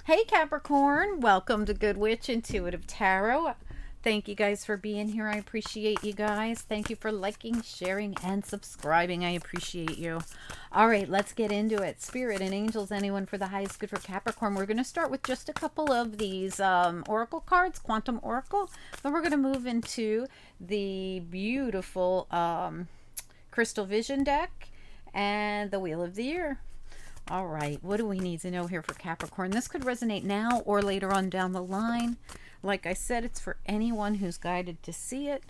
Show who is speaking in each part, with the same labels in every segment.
Speaker 1: Hey Capricorn, welcome to Good Witch Intuitive Tarot. Thank you guys for being here. I appreciate you guys. Thank you for liking, sharing, and subscribing. I appreciate you. All right, let's get into it. Spirit and angels, anyone for the highest good for Capricorn. We're going to start with just a couple of these oracle cards, Quantum Oracle. Then we're going to move into the beautiful Crystal Vision deck and the Wheel of the Year. All right, what do we need to know here for Capricorn? This could resonate now or later on down the line. Like I said, it's for anyone who's guided to see it.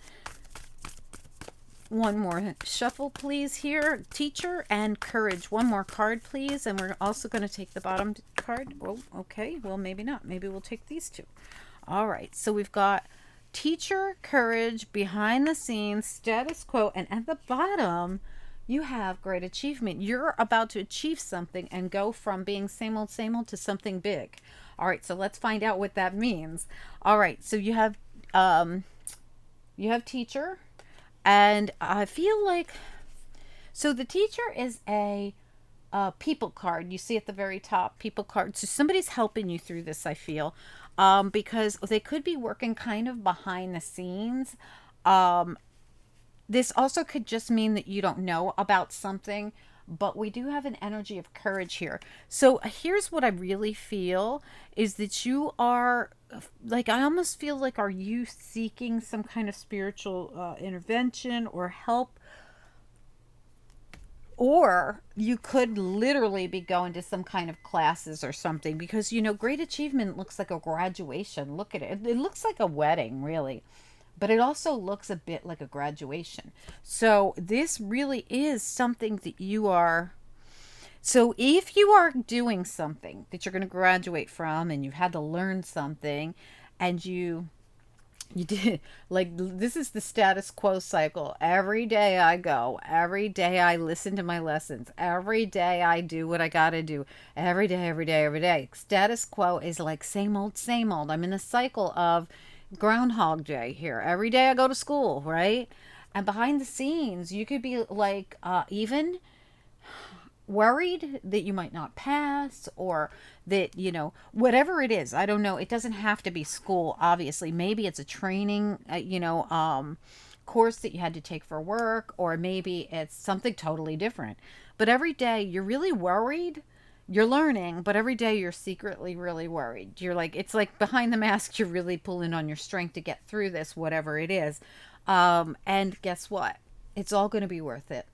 Speaker 1: One more shuffle, please, here. Teacher and Courage. One more card, please. And we're also going to take the bottom card. Oh, okay. Well, maybe not. Maybe we'll take these two. All right. So we've got Teacher, Courage, Behind the Scenes, Status Quo, and at the bottom, you have Great Achievement. You're about to achieve something and go from being same old to something big. All right, so let's find out what that means. All right, so you have Teacher, and I feel like, so the Teacher is a people card. You see at the very top, people card. So somebody's helping you through this, I feel, because they could be working kind of behind the scenes. This also could just mean that you don't know about something, but we do have an energy of courage here. So here's what I really feel is that you are, like, I almost feel like, are you seeking some kind of spiritual intervention or help? Or you could literally be going to some kind of classes or something, because, you know, Great Achievement looks like a graduation. Look at it. It looks like a wedding, really. But it also looks a bit like a graduation. So this really is something that you are. So if you are doing something that you're going to graduate from and you've had to learn something and you did, like, this is the status quo cycle. Every day I go, every day I listen to my lessons, every day I do what I got to do, every day. Status quo is like same old, same old. I'm in a cycle of Groundhog Day here. Every day I go to school, right? And behind the scenes, you could be like, even worried that you might not pass, or that, you know, whatever it is. I don't know. It doesn't have to be school, obviously. Maybe it's a training, course that you had to take for work, or maybe it's something totally different. But every day you're really worried. You're learning, but every day you're secretly really worried. You're like, it's like behind the mask, you're really pulling on your strength to get through this, whatever it is. And guess what? It's all going to be worth it.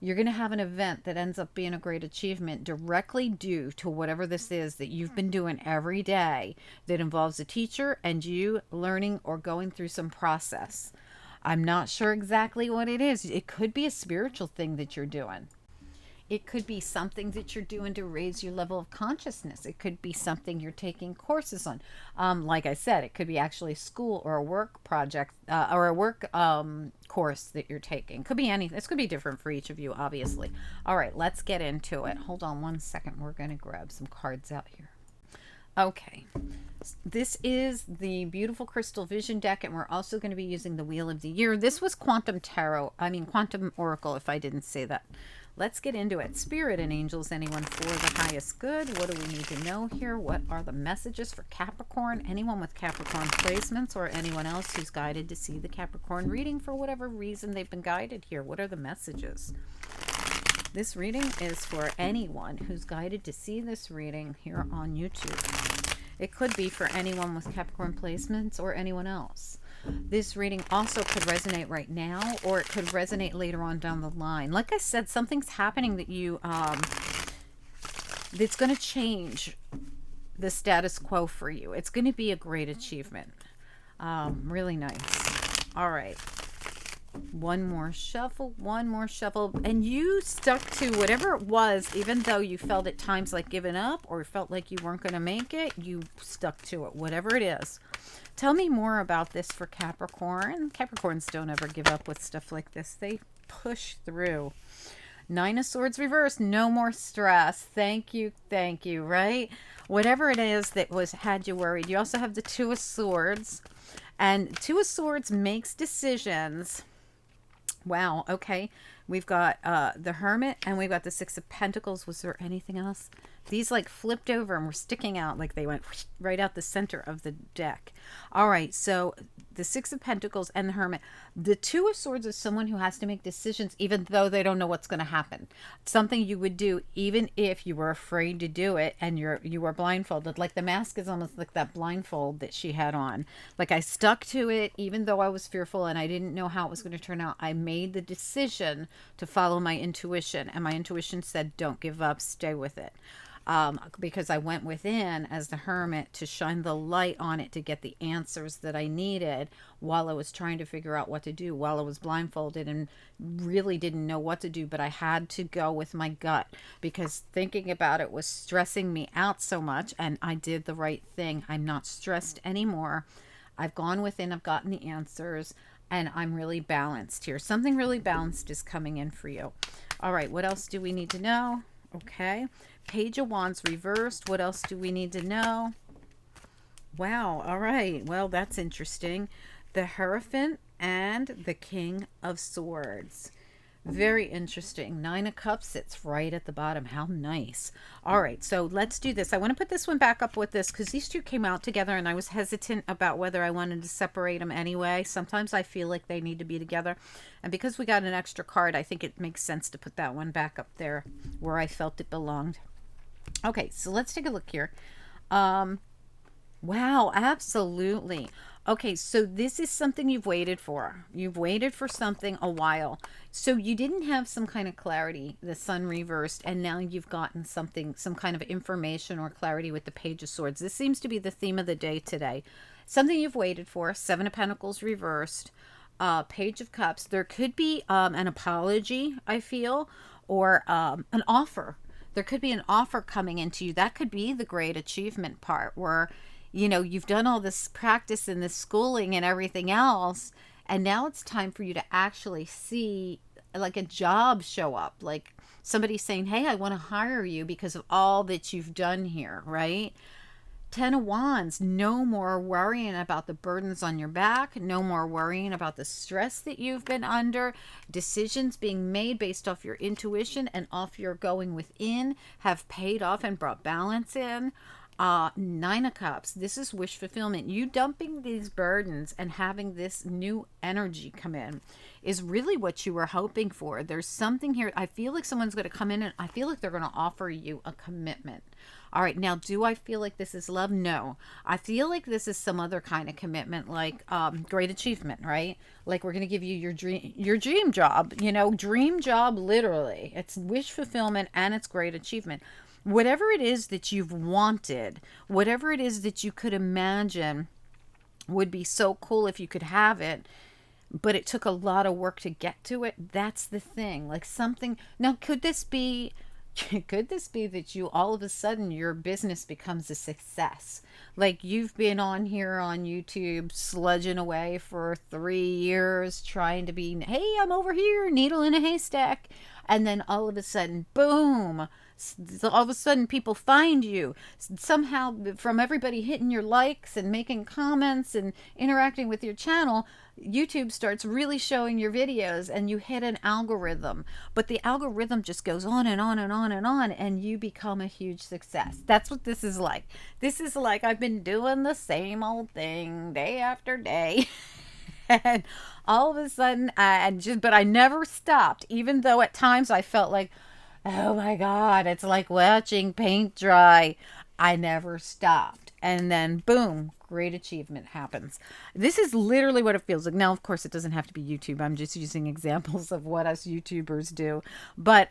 Speaker 1: You're going to have an event that ends up being a great achievement directly due to whatever this is that you've been doing every day that involves a teacher and you learning or going through some process. I'm not sure exactly what it is. It could be a spiritual thing that you're doing. It could be something that you're doing to raise your level of consciousness. It could be something you're taking courses on. Like I said, it could be actually school or a work project or a work course that you're taking. Could be anything. This could be different for each of you, obviously. All right, let's get into it. Hold on one second. We're going to grab some cards out here. Okay, this is the beautiful Crystal Vision deck, and we're also going to be using the Wheel of the Year. This was Quantum Oracle, if I didn't say that. Let's get into it. Spirit and angels, anyone for the highest good? What do we need to know here? What are the messages for Capricorn? Anyone with Capricorn placements or anyone else who's guided to see the Capricorn reading for whatever reason they've been guided here. What are the messages? This reading is for anyone who's guided to see this reading here on YouTube. It could be for anyone with Capricorn placements or anyone else. This reading also could resonate right now, or it could resonate later on down the line. Like I said, something's happening that you that's going to change the status quo for you. It's going to be a great achievement. Really nice. All right. One more shuffle, and you stuck to whatever it was, even though you felt at times like giving up or felt like you weren't going to make it. You stuck to it, whatever it is. Tell me more about this for Capricorn. Capricorns don't ever give up with stuff like this. They push through. Nine of Swords reversed. No more stress. Thank you, right? Whatever it is that had you worried. You also have the Two of Swords. And Two of Swords makes decisions. Wow, okay. We've got the Hermit and we've got the Six of Pentacles. Was there anything else? These like flipped over and were sticking out, like they went right out the center of the deck. All right, so the Six of Pentacles and the Hermit. The Two of Swords is someone who has to make decisions even though they don't know what's going to happen. Something you would do even if you were afraid to do it and you were blindfolded. Like the mask is almost like that blindfold that she had on. Like I stuck to it even though I was fearful and I didn't know how it was going to turn out. I made the decision to follow my intuition, and my intuition said, don't give up, stay with it. Because I went within as the Hermit to shine the light on it to get the answers that I needed while I was trying to figure out what to do, while I was blindfolded and really didn't know what to do. But I had to go with my gut because thinking about it was stressing me out so much, and I did the right thing. I'm not stressed anymore. I've gone within, I've gotten the answers, and I'm really balanced here. Something really balanced is coming in for you. All right, what else do we need to know? Okay. Page of Wands reversed. What else do we need to know? Wow. All right. Well, that's interesting. The Hierophant and the King of Swords. Very interesting. Nine of Cups sits right at the bottom. How nice. All right, so let's do this. I want to put this one back up with this because these two came out together and I was hesitant about whether I wanted to separate them anyway. Sometimes I feel like they need to be together. And because we got an extra card, I think it makes sense to put that one back up there where I felt it belonged. Okay, so let's take a look here. Wow, absolutely. Okay, so this is something you've waited for. You've waited for something a while. So you didn't have some kind of clarity, the Sun reversed, and now you've gotten something, some kind of information or clarity with the Page of Swords. This seems to be the theme of the day today. Something you've waited for, Seven of Pentacles reversed, Page of Cups. There could be an apology, I feel, or an offer. There could be an offer coming into you. That could be the great achievement part where you've done all this practice and this schooling and everything else, and now it's time for you to actually see like a job show up, like somebody saying, hey, I want to hire you because of all that you've done here, right? Ten of Wands, no more worrying about the burdens on your back, no more worrying about the stress that you've been under. Decisions being made based off your intuition and off your going within have paid off and brought balance in. Nine of Cups, this is wish fulfillment. You dumping these burdens and having this new energy come in is really what you were hoping for. There's something here. I feel like someone's going to come in and I feel like they're going to offer you a commitment. All right, now, do I feel like this is love? No. I feel like this is some other kind of commitment, like great achievement, right? Like we're going to give you your dream job, dream job, literally. It's wish fulfillment and it's great achievement. Whatever it is that you've wanted, whatever it is that you could imagine would be so cool if you could have it, but it took a lot of work to get to it. That's the thing. Like something. Now, could this be that you all of a sudden your business becomes a success? Like you've been on here on YouTube sludging away for 3 years trying to be, hey, I'm over here, needle in a haystack. And then all of a sudden, boom, all of a sudden people find you somehow from everybody hitting your likes and making comments and interacting with your channel. YouTube starts really showing your videos and you hit an algorithm, but the algorithm just goes on and on and on and on, and you become a huge success. That's what this is like. This is like I've been doing the same old thing day after day. And all of a sudden, but I never stopped, even though at times I felt like, oh my God, it's like watching paint dry. I never stopped. And then boom, great achievement happens. This is literally what it feels like. Now, of course, it doesn't have to be YouTube. I'm just using examples of what us YouTubers do. But,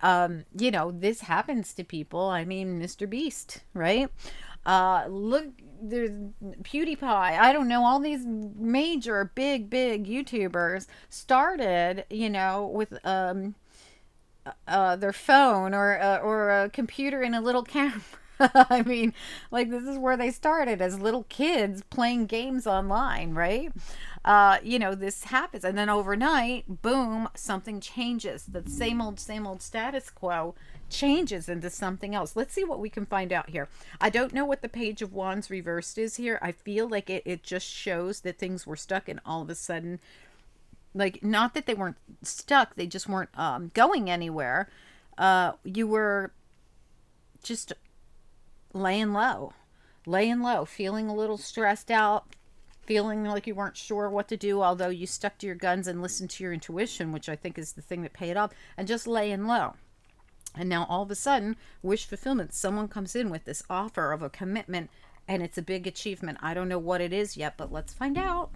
Speaker 1: this happens to people. I mean, Mr. Beast, right? Look, there's PewDiePie. I don't know. All these major, big YouTubers started, with their phone or a computer and a little camera. I mean, like this is where they started as little kids playing games online, right? This happens, and then overnight, boom, something changes. The same old status quo changes into something else. Let's see what we can find out here. I don't know what the Page of Wands reversed is here. I feel like it just shows that things were stuck, and all of a sudden, like, not that they weren't stuck, they just weren't going anywhere. You were just, laying low, laying low, feeling a little stressed out, feeling like you weren't sure what to do, although you stuck to your guns and listened to your intuition, which I think is the thing that paid off, and just laying low. And now all of a sudden, wish fulfillment, someone comes in with this offer of a commitment, and it's a big achievement. I don't know what it is yet, but let's find out.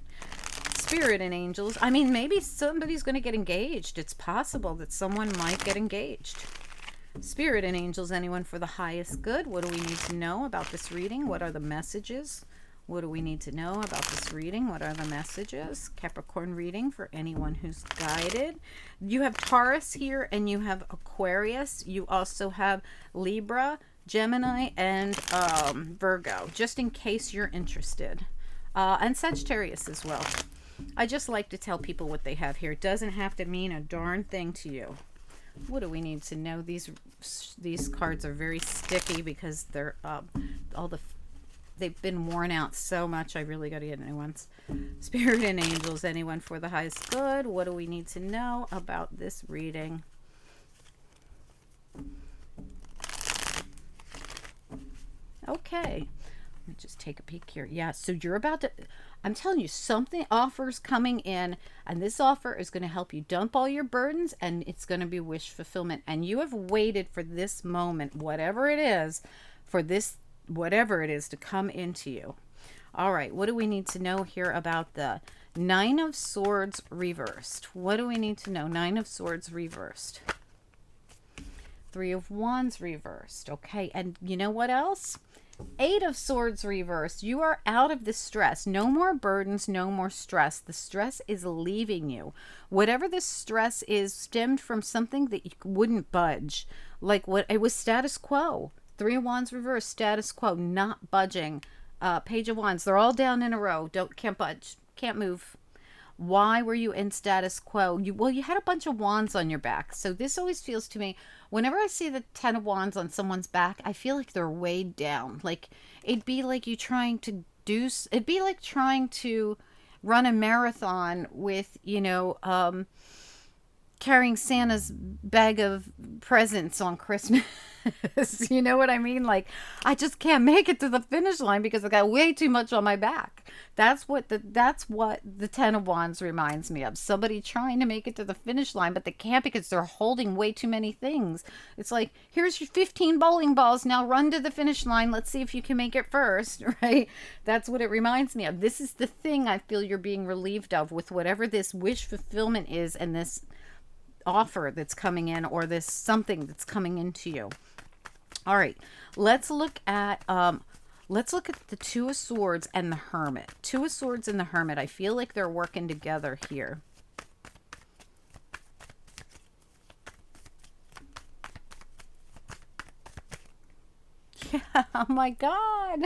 Speaker 1: Spirit and angels. I mean, maybe somebody's going to get engaged. It's possible that someone might get engaged. Spirit and angels, anyone for the highest good. What do we need to know about this reading? What are the messages? What do we need to know about this reading? What are the messages? Capricorn reading for anyone who's guided. You have Taurus here and you have Aquarius. You also have Libra, Gemini, and Virgo, just in case you're interested. And Sagittarius as well. I just like to tell people what they have here. It doesn't have to mean a darn thing to you. What do we need to know? These cards are very sticky because they're they've been worn out so much. I really got to get new ones. Spirit and angels, anyone for the highest good. What do we need to know about this reading? Okay. Let me just take a peek here. Yeah, so you're about to, I'm telling you, something offers coming in, and this offer is going to help you dump all your burdens, and it's going to be wish fulfillment. And you have waited for this moment, whatever it is, for this, whatever it is, to come into you. All right, what do we need to know here about the Nine of Swords reversed? What do we need to know? Nine of Swords reversed. Three of Wands reversed. Okay, and you know what else? Eight of Swords reversed. You are out of the stress. No more burdens, no more stress. The stress is leaving you. Whatever this stress is stemmed from something that you wouldn't budge. Like what it was, status quo. Three of Wands reversed, status quo, not budging. Page of Wands, they're all down in a row. Can't budge, can't move. Why were you in status quo? You had a bunch of wands on your back. So this always feels to me, whenever I see the 10 of wands on someone's back, I feel like they're weighed down. Like it'd be like you trying to do, it'd be like trying to run a marathon with, carrying Santa's bag of presents on Christmas. You know what I mean? Like, I just can't make it to the finish line because I got way too much on my back. That's what the 10 of Wands reminds me of. Somebody trying to make it to the finish line, but they can't because they're holding way too many things. It's like, here's your 15 bowling balls. Now run to the finish line. Let's see if you can make it first, right? That's what it reminds me of. This is the thing I feel you're being relieved of with whatever this wish fulfillment is and this offer that's coming in, or this something that's coming into you. All right, let's look at the Two of Swords and the Hermit. Two of Swords and the Hermit. I feel like they're working together here. Yeah, oh my God.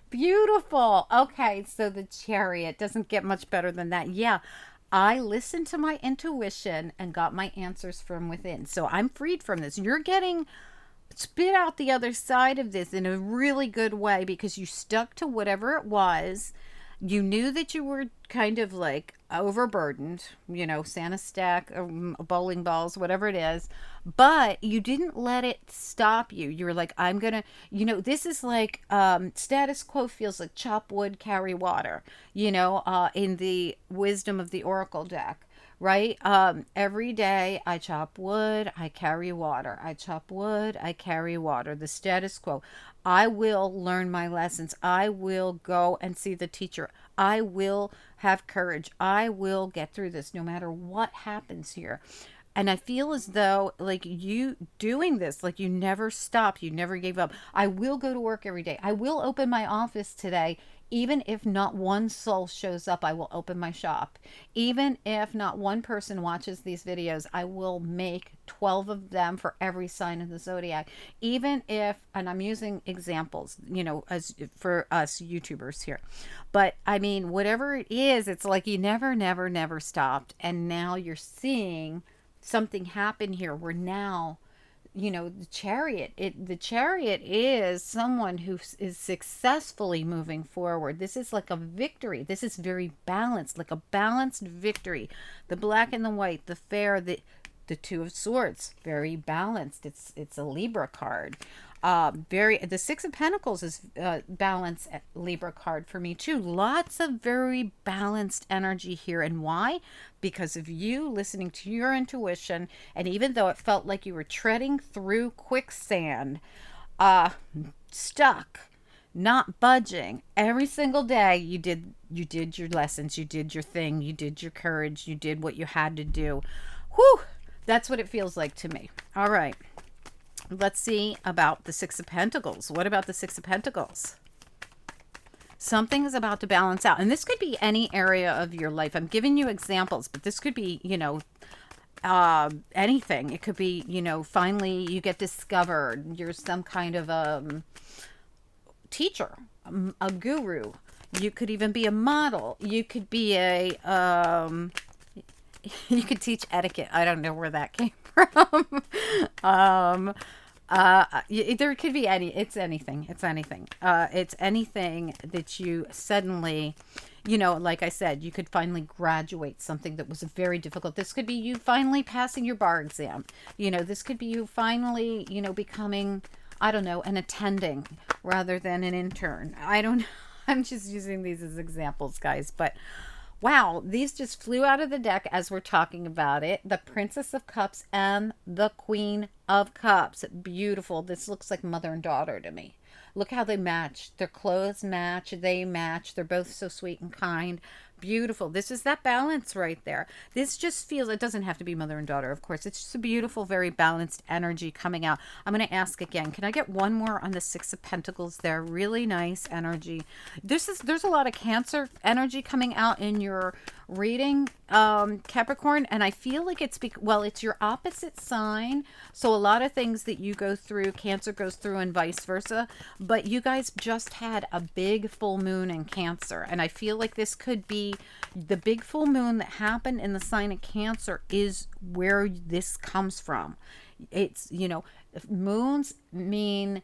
Speaker 1: Beautiful. Okay, so the Chariot doesn't get much better than that. Yeah. I listened to my intuition and got my answers from within. So I'm freed from this. You're getting spit out the other side of this in a really good way because you stuck to whatever it was. You knew that you were kind of like overburdened, Santa stack, bowling balls, whatever it is, but you didn't let it stop you. You were like, I'm gonna, this is like status quo feels like chop wood, carry water, in the wisdom of the Oracle deck. Right? Every day I chop wood, I carry water. I chop wood, I carry water. The status quo. I will learn my lessons. I will go and see the teacher. I will have courage. I will get through this no matter what happens here. And I feel as though like you doing this, like you never stopped, you never gave up. I will go to work every day. I will open my office today. Even if not one soul shows up, I will open my shop. Even if not one person watches these videos, I will make 12 of them for every sign of the zodiac. Even if, and I'm using examples, as for us YouTubers here. But I mean, whatever it is, it's like you never stopped. And now you're seeing something happen here where now, the chariot is someone who is successfully moving forward. This is like a victory. This is very balanced, like a balanced victory. The black and the white, the fair, the Two of Swords, very balanced. It's a Libra card. The Six of Pentacles is balance Libra card for me too. Lots of very balanced energy here. And why? Because of you listening to your intuition. And even though it felt like you were treading through quicksand, uh, stuck, not budging, every single day you did your lessons, you did your thing, you did your courage, you did what you had to do. Whew, that's what it feels like to me. All right. Let's see about the Six of Pentacles. What about the Six of Pentacles? Something is about to balance out. And this could be any area of your life. I'm giving you examples, but this could be, anything. It could be, finally you get discovered. You're some kind of teacher, a guru. You could even be a model. You could be you could teach etiquette. I don't know where that came from. There could be it's anything. It's anything that you suddenly, like I said, you could finally graduate something that was very difficult. This could be you finally passing your bar exam. This could be you finally, becoming, I don't know, an attending rather than an intern. I don't know. I'm just using these as examples, guys, but wow, these just flew out of the deck as we're talking about it. The Princess of Cups and the Queen of Cups. Beautiful. This looks like mother and daughter to me. Look how they match. Their clothes match. They match. They're both so sweet and kind. Beautiful. This is that balance right there. This just feels, it doesn't have to be mother and daughter, of course. It's just a beautiful, very balanced energy coming out. I'm going to ask again. Can I get one more on the Six of Pentacles there? Really nice energy. There's a lot of Cancer energy coming out in your reading, Capricorn, and I feel like it's your opposite sign, so a lot of things that you go through, Cancer goes through, and vice versa. But you guys just had a big full moon in Cancer, and I feel like this could be the big full moon that happened in the sign of Cancer is where this comes from. It's, moons mean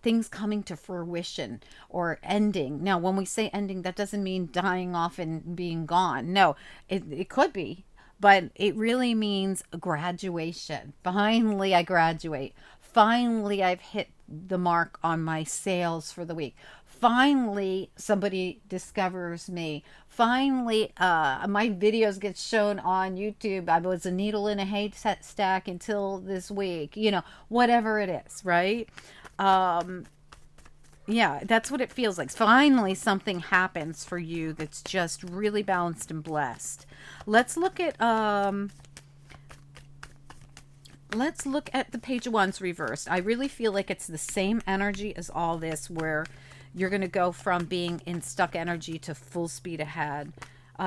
Speaker 1: things coming to fruition or ending. Now, when we say ending, that doesn't mean dying off and being gone. No, it could be, but it really means graduation. Finally, I graduate. Finally, I've hit the mark on my sales for the week. Finally, somebody discovers me. Finally, my videos get shown on YouTube. I was a needle in a haystack until this week. Whatever it is, right? Yeah, that's what it feels like. Finally, something happens for you that's just really balanced and blessed. Let's look at the Page of Wands reversed. I really feel like it's the same energy as all this, where you're going to go from being in stuck energy to full speed ahead,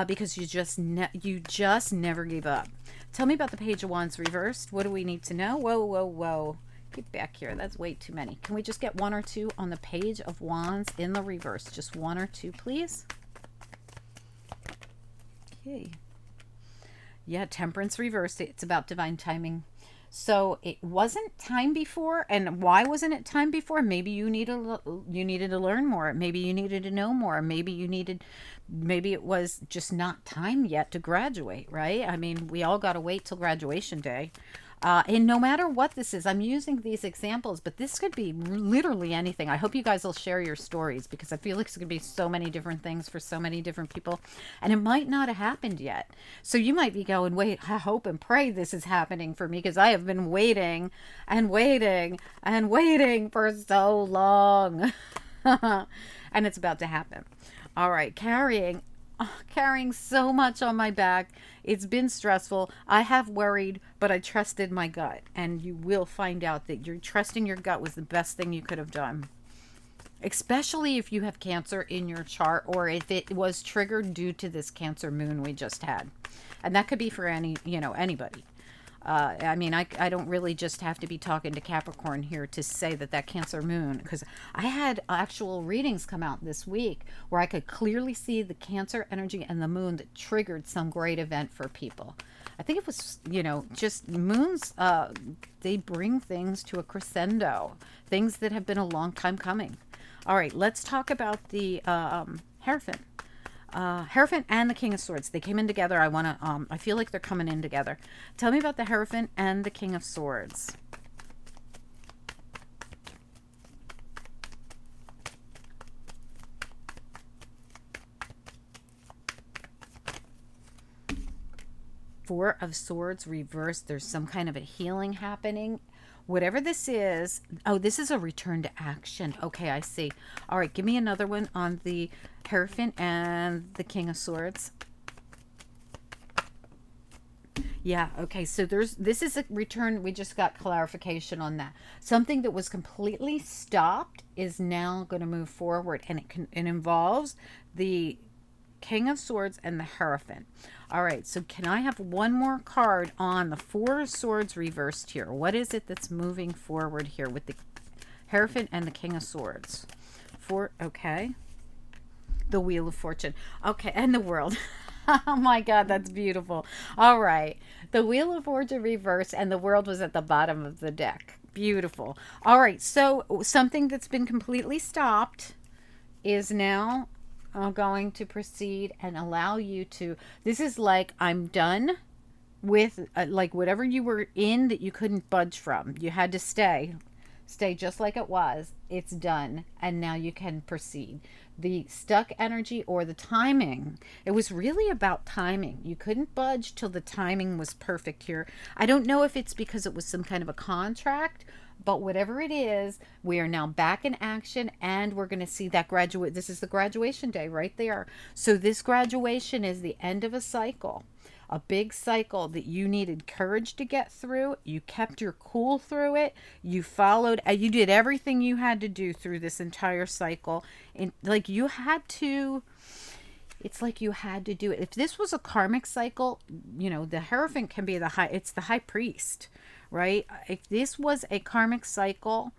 Speaker 1: because you just never gave up. Tell me about the Page of Wands reversed. What do we need to know? Whoa. Get back here. That's way too many. Can we just get one or two on the Page of Wands in the reverse? Just one or two, please. Okay. Yeah, Temperance reversed. It's about divine timing. So it wasn't time before. And why wasn't it time before? Maybe you needed to learn more. Maybe you needed to know more. Maybe it was just not time yet to graduate, right? I mean, we all got to wait till graduation day. And no matter what this is, I'm using these examples, but this could be literally anything. I hope you guys will share your stories, because I feel like it's going to be so many different things for so many different people, and it might not have happened yet. So you might be going, wait, I hope and pray this is happening for me, because I have been waiting and waiting and waiting for so long. And it's about to happen. All right, carrying so much on my back. It's been stressful. I have worried, but I trusted my gut. And you will find out that you're trusting your gut was the best thing you could have done. Especially if you have Cancer in your chart, or if it was triggered due to this Cancer moon we just had. And that could be for anybody. I mean, I don't really just have to be talking to Capricorn here to say that Cancer moon, because I had actual readings come out this week where I could clearly see the Cancer energy and the moon that triggered some great event for people. I think it was, just moons, they bring things to a crescendo, things that have been a long time coming. All right, let's talk about the Hierophant. Hierophant and the King of Swords. They came in together. I feel like they're coming in together. Tell me about the Hierophant and the King of Swords. Four of Swords reversed. There's some kind of a healing happening. Whatever this is. Oh, this is a return to action. Okay, I see. All right, give me another one on the Hierophant and the King of Swords. Yeah, okay. So this is a return. We just got clarification on that. Something that was completely stopped is now going to move forward, and it involves the King of Swords and the Hierophant. All right, so can I have one more card on the Four of Swords reversed here? What is it that's moving forward here with the Hierophant and the King of Swords? Okay. The Wheel of Fortune. Okay, and the World. Oh my God, that's beautiful. All right. The Wheel of Fortune reversed and the World was at the bottom of the deck. Beautiful. All right, so something that's been completely stopped is now going to proceed and allow you to, this is like, I'm done with like whatever you were in that you couldn't budge from. You had to stay just like it was. It's done, and now you can proceed. The stuck energy or the timing, it was really about timing. You couldn't budge till the timing was perfect here. I don't know if it's because it was some kind of a contract, but whatever it is, we are now back in action, and we're going to see that graduate. This is the graduation day right there. So this graduation is the end of a cycle, a big cycle that you needed courage to get through. You kept your cool through it. You followed, you did everything you had to do through this entire cycle. And like you had to, it's like you had to do it. If this was a karmic cycle, the Hierophant can be it's the high priest, right? If this was a karmic cycle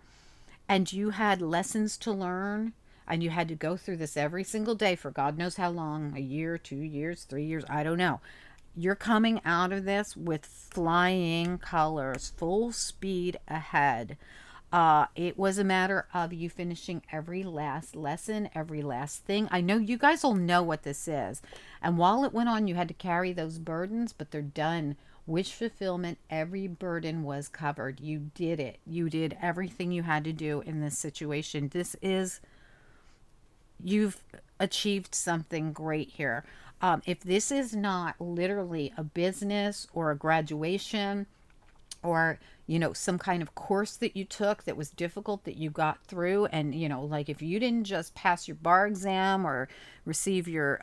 Speaker 1: and you had lessons to learn, and you had to go through this every single day for God knows how long, a year, 2 years, 3 years, I don't know. You're coming out of this with flying colors, full speed ahead. It was a matter of you finishing every last lesson, every last thing. I know you guys will know what this is. And while it went on, you had to carry those burdens, but they're done. Wish fulfillment, every burden was covered. You did it. You did everything you had to do in this situation. You've achieved something great here. If this is not literally a business or a graduation or, some kind of course that you took that was difficult that you got through, and, like if you didn't just pass your bar exam or receive your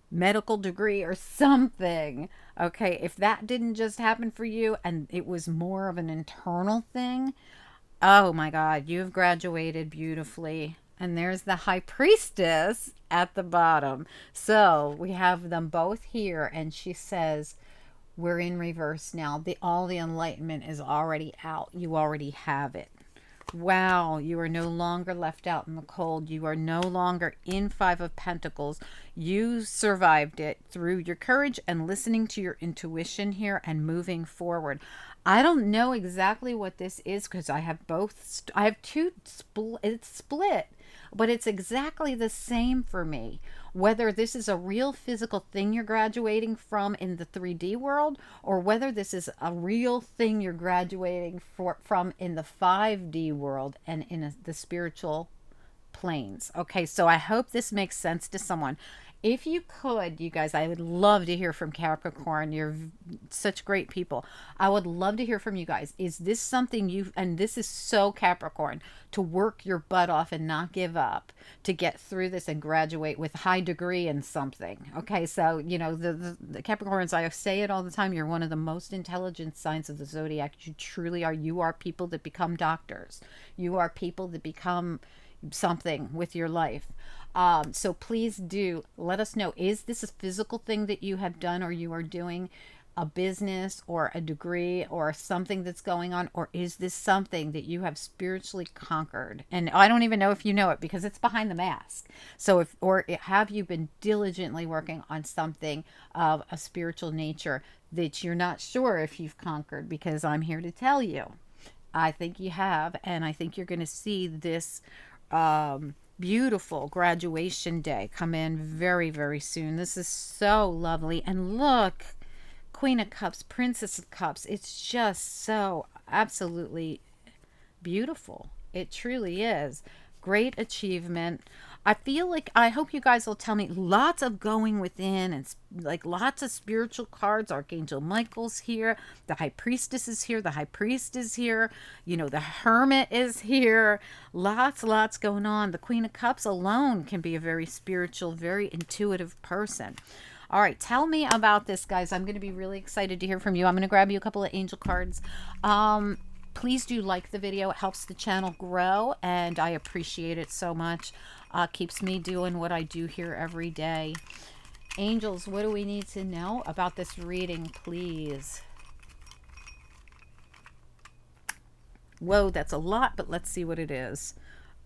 Speaker 1: medical degree or something, okay, if that didn't just happen for you and it was more of an internal thing, oh my God, you've graduated beautifully. And there's the High Priestess at the bottom. So we have them both here, and she says, we're in reverse now. All the enlightenment is already out. You already have it. Wow, you are no longer left out in the cold. You are no longer in Five of Pentacles. You survived it through your courage and listening to your intuition here and moving forward. I don't know exactly what this is because I have both. I have two. It's split, but it's exactly the same for me. Whether this is a real physical thing you're graduating from in the 3D world, or whether this is a real thing you're graduating from in the 5D world and in the spiritual planes. Okay, so I hope this makes sense to someone. If you could, you guys, I would love to hear from Capricorn. You're such great people. I would love to hear from you guys. Is this something and this is so Capricorn, to work your butt off and not give up, to get through this and graduate with a high degree in something. Okay, so, the Capricorns, I say it all the time, you're one of the most intelligent signs of the zodiac. You truly are. You are people that become doctors. You are people that become something with your life. So please do let us know, is this a physical thing that you have done or you are doing, a business or a degree or something that's going on, or is this something that you have spiritually conquered? And I don't even know if you know it because it's behind the mask. So have you been diligently working on something of a spiritual nature that you're not sure if you've conquered? Because I'm here to tell you, I think you have, and I think you're going to see this beautiful graduation day come in very, very soon. This is so lovely. And look, Queen of Cups, Princess of Cups. It's just so absolutely beautiful. It truly is. Great achievement. I feel like, I hope you guys will tell me, lots of going within, and like lots of spiritual cards. Archangel Michael's here. The High Priestess is here. The High Priest is here. You know, the Hermit is here. Lots going on. The Queen of Cups alone can be a very spiritual, very intuitive person. All right, tell me about this, guys. I'm going to be really excited to hear from you. I'm going to grab you a couple of angel cards. Please do like the video. It helps the channel grow, and I appreciate it so much. Keeps me doing what I do here every day. Angels, what do we need to know about this reading, please? Whoa, that's a lot, but let's see what it is.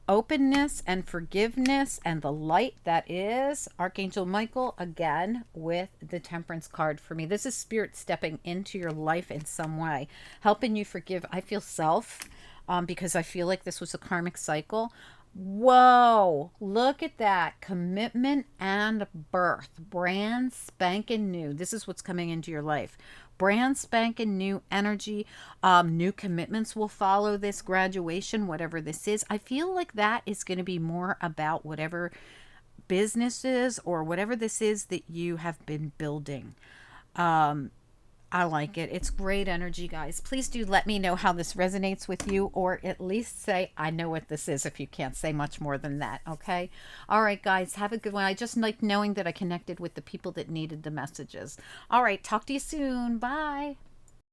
Speaker 1: Openness and forgiveness and the light that is. Archangel Michael again with the Temperance card for me. This is Spirit stepping into your life in some way, helping you forgive. I feel self, because I feel like this was a karmic cycle. Whoa, look at that. Commitment and birth. Brand spanking new. This is what's coming into your life. Brand spanking new energy. New commitments will follow this graduation, whatever this is. I feel like that is going to be more about whatever businesses or whatever this is that you have been building. I like it. It's great energy, guys. Please do let me know how this resonates with you, or at least say, I know what this is, if you can't say much more than that, okay? All right, guys, have a good one. I just like knowing that I connected with the people that needed the messages. All right, talk to you soon. Bye.